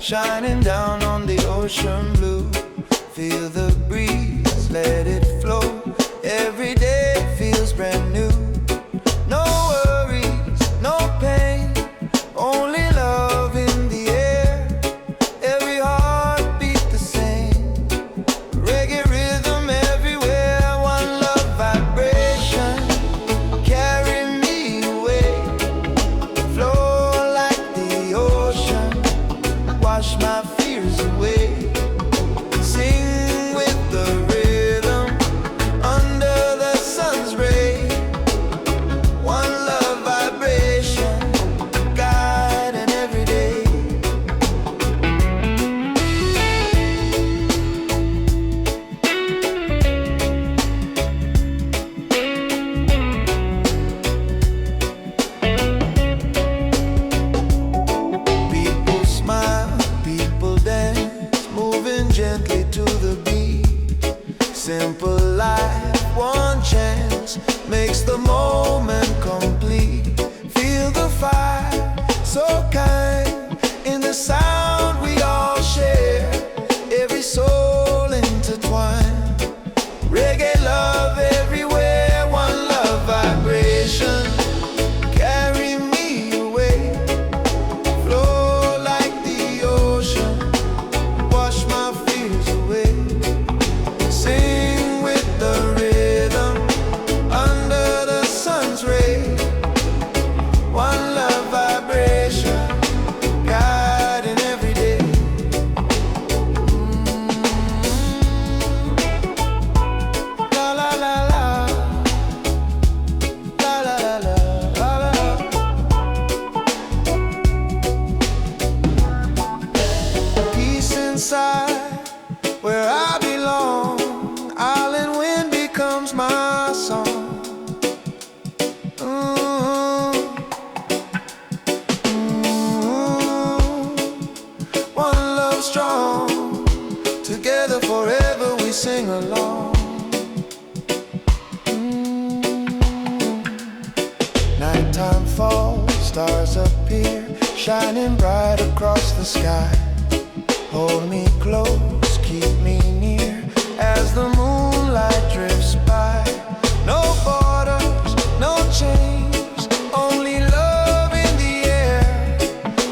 shining down on the ocean blue. Feel the breeze, let it flow. Every day feels brand new. No worries, no pain, only love in the air. Every heartbeat the same. Reggae rhythm everywhere. One love vibration. Carry me away. Flow like the ocean. Wash my fears away. Sing with the rhythm under the sun's ray. One love vibration, guiding every day. People smile, people dance, moving gently to the beat. Simple life, one chance, makes the moment complete. Feel the fire, so kind, in the sound we all share. Every soul intertwined. Reggae love everywhere, one love vibration. Carry me away. Flow like the ocean. Wash my fears away. Sing with the rhythm under the sun's ray. One love vibration, guiding every day. La la la la. La la la la la la. Peace inside, where I belong. Island wind becomes my song. One love strong, together forever we sing along. Nighttime falls, stars appear, shining bright across the sky. Hold me close, keep me near, as the moonlight drifts by. No borders, no chains, only love in the air.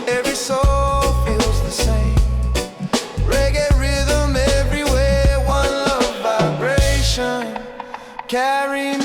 Every soul feels the same. Reggae rhythm everywhere, one love vibration. Carry me